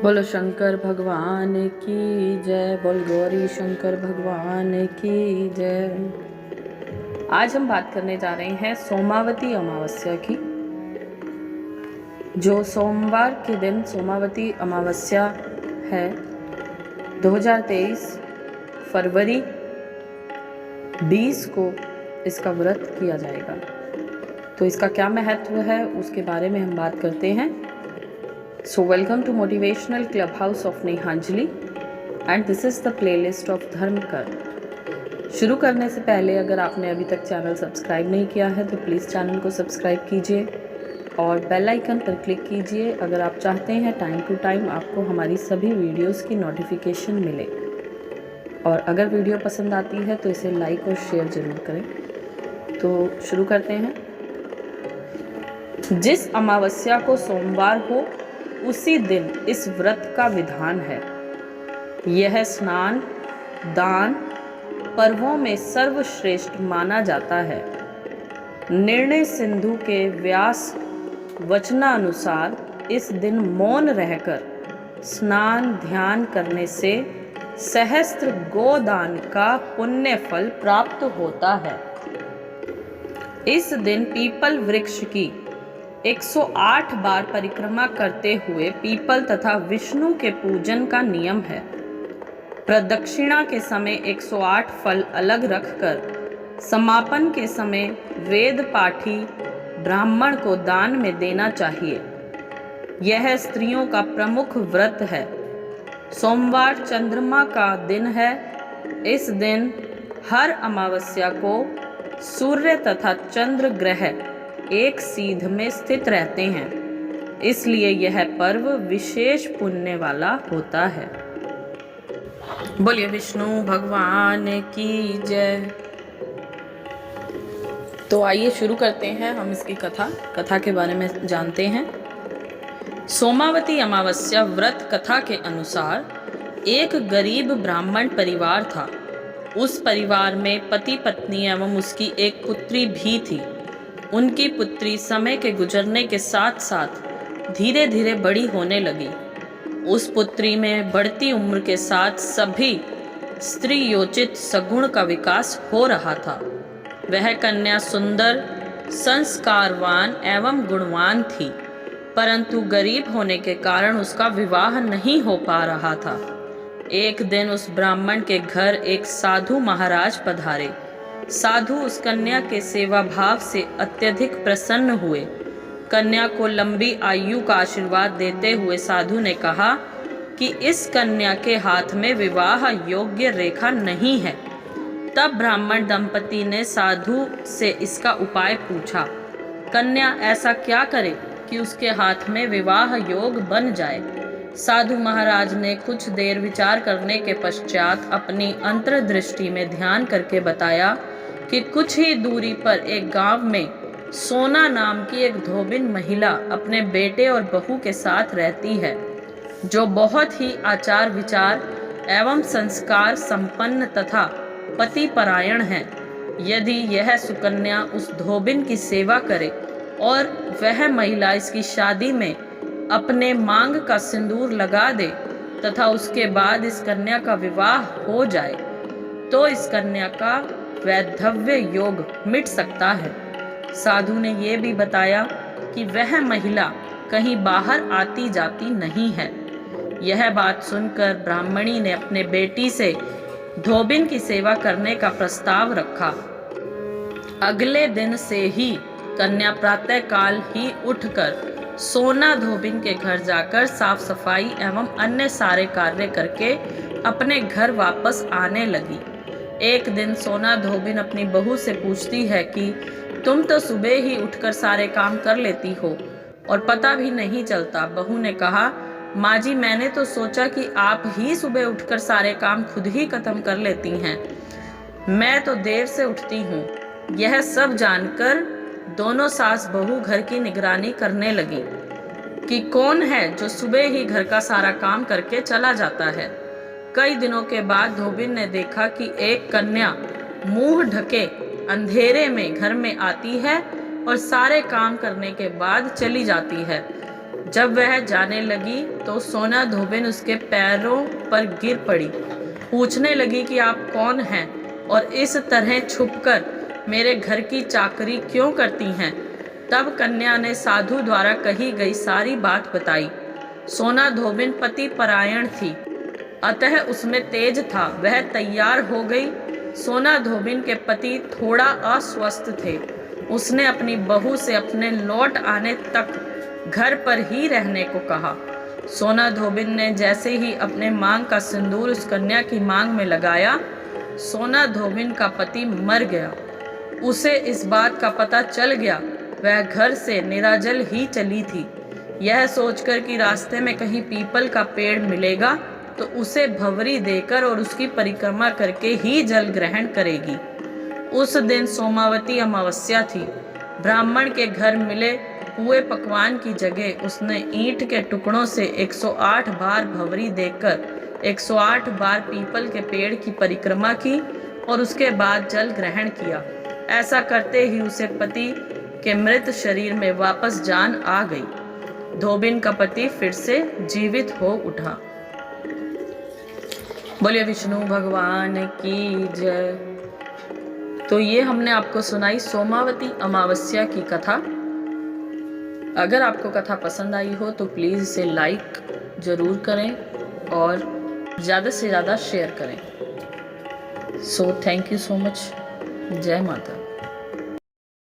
बोलो शंकर भगवान की जय। बोल गौरी शंकर भगवान की जय। आज हम बात करने जा रहे हैं सोमावती अमावस्या की। जो सोमवार के दिन सोमावती अमावस्या है, 2023 फरवरी 20 को इसका व्रत किया जाएगा। तो इसका क्या महत्व है उसके बारे में हम बात करते हैं। So welcome to Motivational Clubhouse of Nehanjali and this is the playlist of Dharmakar. शुरू करने से पहले अगर आपने अभी तक चैनल सब्सक्राइब नहीं किया है तो प्लीज़ चैनल को सब्सक्राइब कीजिए और बेल आइकन पर क्लिक कीजिए अगर आप चाहते हैं टाइम टू टाइम आपको हमारी सभी वीडियोस की नोटिफिकेशन मिले। और अगर वीडियो पसंद आती है तो इसे लाइक और शेयर ज़रूर करें। तो शुरू करते हैं। जिस अमावस्या को सोमवार हो उसी दिन इस व्रत का विधान है। यह स्नान दान पर्वों में सर्वश्रेष्ठ माना जाता है। निर्णय सिंधु के व्यास वचनानुसार इस दिन मौन रहकर स्नान ध्यान करने से सहस्त्र गोदान का पुण्य फल प्राप्त होता है। इस दिन पीपल वृक्ष की 108 बार परिक्रमा करते हुए पीपल तथा विष्णु के पूजन का नियम है। प्रदक्षिणा के समय 108 फल अलग रखकर समापन के समय वेद पाठी ब्राह्मण को दान में देना चाहिए। यह स्त्रियों का प्रमुख व्रत है। सोमवार चंद्रमा का दिन है। इस दिन हर अमावस्या को सूर्य तथा चंद्र ग्रह एक सीध में स्थित रहते हैं, इसलिए यह पर्व विशेष पुण्य वाला होता है। बोलिए विष्णु भगवान की जय। तो आइए शुरू करते हैं हम इसकी कथा के बारे में जानते हैं। सोमावती अमावस्या व्रत कथा के अनुसार एक गरीब ब्राह्मण परिवार था। उस परिवार में पति पत्नी एवं उसकी एक पुत्री भी थी। उनकी पुत्री समय के गुजरने के साथ साथ धीरे धीरे बड़ी होने लगी। उस पुत्री में बढ़ती उम्र के साथ सभी स्त्री योचित सगुण का विकास हो रहा था। वह कन्या सुंदर संस्कारवान एवं गुणवान थी, परंतु गरीब होने के कारण उसका विवाह नहीं हो पा रहा था। एक दिन उस ब्राह्मण के घर एक साधु महाराज पधारे। साधु उस कन्या के सेवा भाव से अत्यधिक प्रसन्न हुए। कन्या को लंबी आयु का आशीर्वाद देते हुए साधु ने कहा कि इस कन्या के हाथ में विवाह योग्य रेखा नहीं है। तब ब्राह्मण दंपति ने साधु से इसका उपाय पूछा। कन्या ऐसा क्या करे कि उसके हाथ में विवाह योग बन जाए। साधु महाराज ने कुछ देर विचार करने के पश्चात अपनी अंतर्दृष्टि में ध्यान करके बताया कि कुछ ही दूरी पर एक गांव में सोना नाम की एक धोबिन महिला अपने बेटे और बहू के साथ रहती है, जो बहुत ही आचार विचार एवं संस्कार संपन्न तथा पति परायण है। यदि यह सुकन्या उस धोबिन की सेवा करे और वह महिला इसकी शादी में अपने मांग का सिंदूर लगा दे तथा उसके बाद इस कन्या का विवाह हो जाए तो इस कन्या का वैधव्य योग मिट सकता है। साधु ने यह भी बताया कि वह महिला कहीं बाहर आती जाती नहीं है। यह बात सुनकर ब्राह्मणी ने अपने बेटी से धोबिन की सेवा करने का प्रस्ताव रखा। अगले दिन से ही कन्या प्रातःकाल ही उठकर सोना धोबिन के घर जाकर साफ सफाई एवं अन्य सारे कार्य करके अपने घर वापस आने लगी। एक दिन सोना धोबिन अपनी बहू से पूछती है कि तुम तो सुबह ही उठकर सारे काम कर लेती हो और पता भी नहीं चलता। बहू ने कहा, माँ जी मैंने तो सोचा कि आप ही सुबह उठकर सारे काम खुद ही खत्म कर लेती हैं। मैं तो देर से उठती हूँ। यह सब जानकर दोनों सास बहू घर की निगरानी करने लगी कि कौन है जो सुबह ही घर का सारा काम करके चला जाता है। कई दिनों के बाद धोबिन ने देखा कि एक कन्या मुंह ढके अंधेरे में घर में आती है और सारे काम करने के बाद चली जाती है। जब वह जाने लगी तो सोना धोबिन उसके पैरों पर गिर पड़ी, पूछने लगी कि आप कौन हैं और इस तरह छुपकर मेरे घर की चाकरी क्यों करती हैं। तब कन्या ने साधु द्वारा कही गई सारी बात बताई। सोना धोबिन पति परायण थी, अतः उसमें तेज था। वह तैयार हो गई। सोना धोबिन के पति थोड़ा अस्वस्थ थे। उसने अपनी बहू से अपने लौट आने तक घर पर ही रहने को कहा। सोना धोबिन ने जैसे ही अपने मांग का सिंदूर उस कन्या की मांग में लगाया, सोना धोबिन का पति मर गया। उसे इस बात का पता चल गया। वह घर से निराजल ही चली थी, यह सोचकर कि रास्ते में कहीं पीपल का पेड़ मिलेगा तो उसे भंवरी देकर और उसकी परिक्रमा करके ही जल ग्रहण करेगी। उस दिन सोमावती अमावस्या थी। ब्राह्मण के घर मिले हुए पकवान की जगह उसने ईंट के टुकड़ों से 108 बार भंवरी देकर 108 बार पीपल के पेड़ की परिक्रमा की और उसके बाद जल ग्रहण किया। ऐसा करते ही उसे पति के मृत शरीर में वापस जान आ गई। धोबिन का पति फिर से जीवित हो उठा। बोलिए विष्णु भगवान की जय। तो ये हमने आपको सुनाई सोमावती अमावस्या की कथा। अगर आपको कथा पसंद आई हो तो प्लीज़ इसे लाइक ज़रूर करें और ज़्यादा से ज़्यादा शेयर करें। So thank you so much. जय माता।